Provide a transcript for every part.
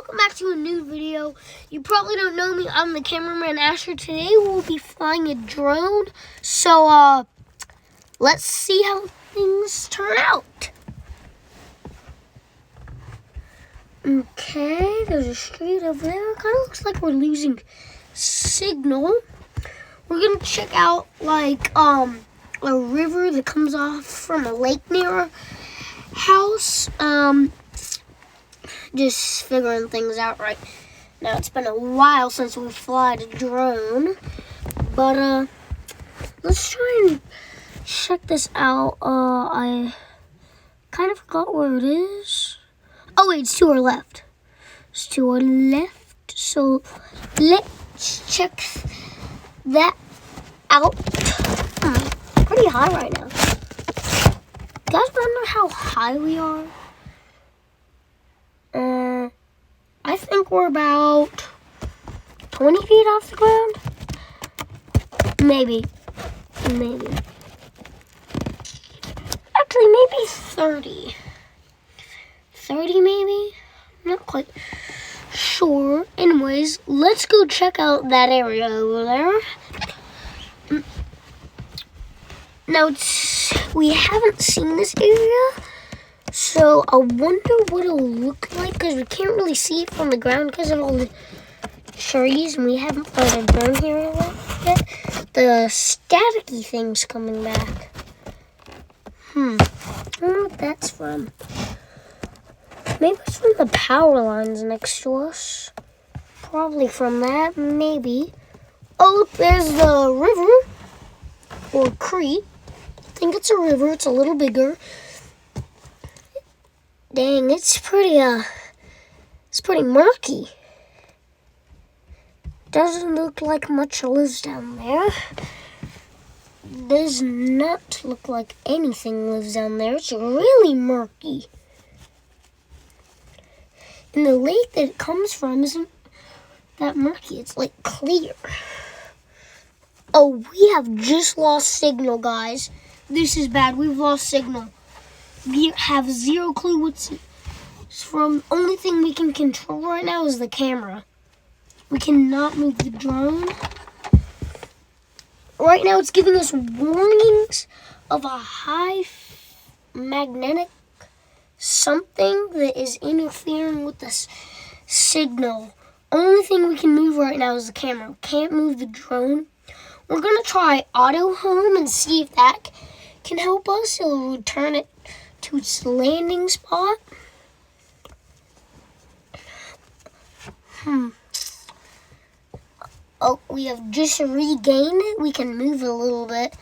welcome back to a new video. You probably don't know me. I'm the cameraman Asher. Today we'll be flying a drone. So let's see how things turn out. Okay, there's a street over there. Kind of looks like we're losing signal. We're gonna check out like a river that comes off from a lake near our house. Just figuring things out right now. It's been a while since we flied a drone, but let's try and check this out. I kind of forgot where it is. Oh wait, it's to our left. It's to our left. So let's check that out. Pretty high right now. You guys wonder how high we are? I think we're about 20 feet off the ground. Maybe. Actually, maybe 30. 30 maybe? Not quite sure. Anyways, let's go check out that area over there. Now, we haven't seen this area. So I wonder what it'll look like because we can't really see it from the ground because of all the trees and we haven't put a drone here yet. The staticky thing's coming back. I don't know what that's from. Maybe it's from the power lines next to us. Probably from that, maybe. Oh, look, there's the river or creek. I think it's a river. It's a little bigger. Dang, it's pretty murky. Doesn't look like much lives down there. Does not look like anything lives down there. It's really murky. And the lake that it comes from isn't that murky. It's like clear. Oh, we have just lost signal, guys. This is bad. We've lost signal. We have zero clue what's from. Only thing we can control right now is the camera. We cannot move the drone. Right now it's giving us warnings of a high magnetic something that is interfering with the signal. Only thing we can move right now is the camera. We can't move the drone. We're going to try auto home and see if that can help us. It'll return it to its landing spot. Oh, we have just regained it. We can move a little bit.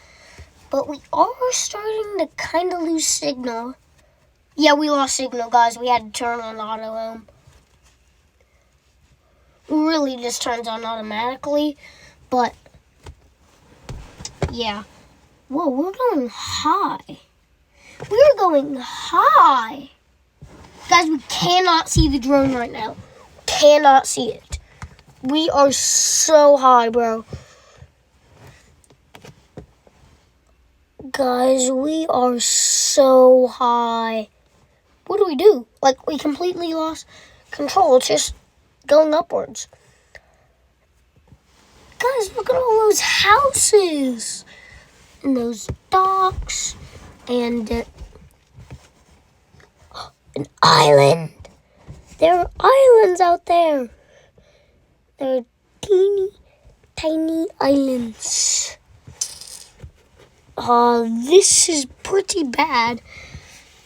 But we are starting to kind of lose signal. Yeah, we lost signal, guys. We had to turn on auto home. It really just turns on automatically. But, yeah. Whoa, we're going high. We're going high. Guys, we cannot see the drone right now. Cannot see it. We are so high, bro. Guys, we are so high. What do we do? Like, we completely lost control. It's just going upwards. Guys, look at all those houses. And those docks. And an island. There are islands out there. There are teeny, tiny islands. This is pretty bad.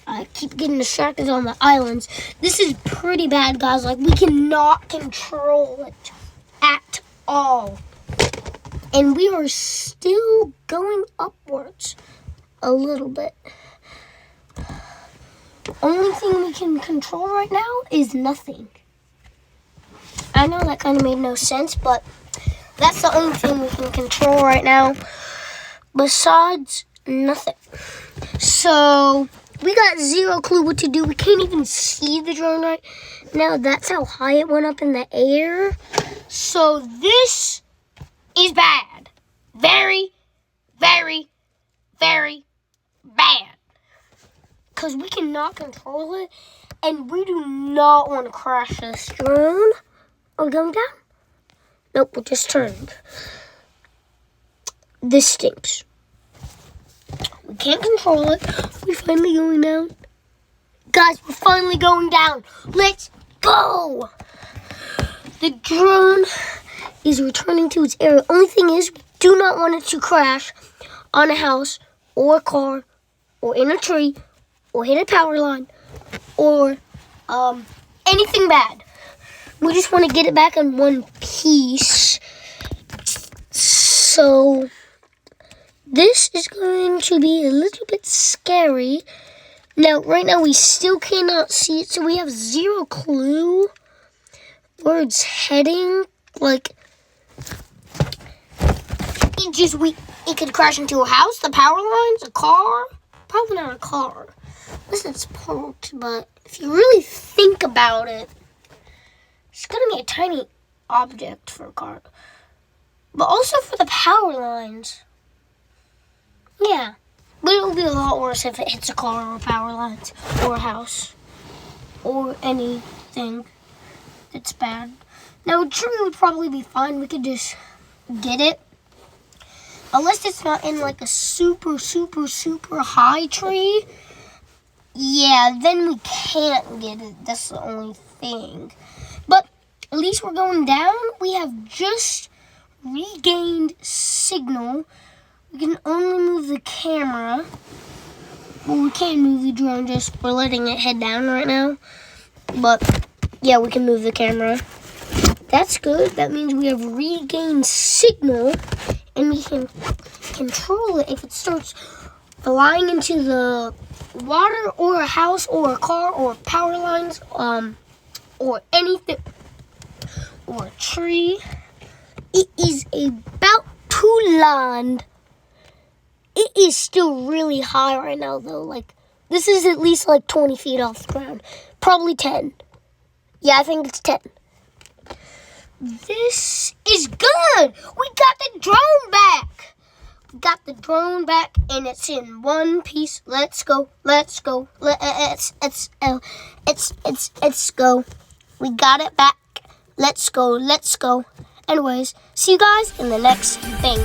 I keep getting distracted on the islands. This is pretty bad, guys. Like, we cannot control it at all. And we are still going upwards a little bit. Only thing we can control right now is nothing. I know that kind of made no sense, but that's the only thing we can control right now. Besides, nothing. So, we got zero clue what to do. We can't even see the drone right now. That's how high it went up in the air. So, this is bad. Very, very, very bad. because we cannot control it, and we do not want to crash this drone. Are we going down? Nope, we just turned. This stinks. We can't control it. We're finally going down. Guys, we're finally going down. Let's go! The drone is returning to its area. Only thing is, we do not want it to crash on a house or a car or in a tree or hit a power line or anything bad. We just want to get it back in one piece. So this is going to be a little bit scary. Now, right now we still cannot see it, so we have zero clue where it's heading. Like, it could crash into a house, the power lines, a car. Probably not a car, unless it's parked. But if you really think about it, it's gonna be a tiny object for a car, but also for the power lines. Yeah, but it'll be a lot worse if it hits a car or power lines or a house or anything that's bad. Now, a tree would probably be fine. We could just get it. Unless it's not in like a super, super, super high tree. Yeah, then we can't get it. That's the only thing. But at least we're going down. We have just regained signal. We can only move the camera. Well, we can't move the drone, just we're letting it head down right now. But yeah, we can move the camera. That's good. That means we have regained signal, and we can control it if it starts flying into the water or a house or a car or power lines, or anything, or a tree. It is about to land. It is still really high right now, though. Like, this is at least like 20 feet off the ground. Probably 10. Yeah, I think it's 10. This is good. We got the drone back. We got the drone back, and it's in one piece. Let's go. Let's go. Let's go. We got it back. Let's go. Let's go. Anyways, see you guys in the next thing.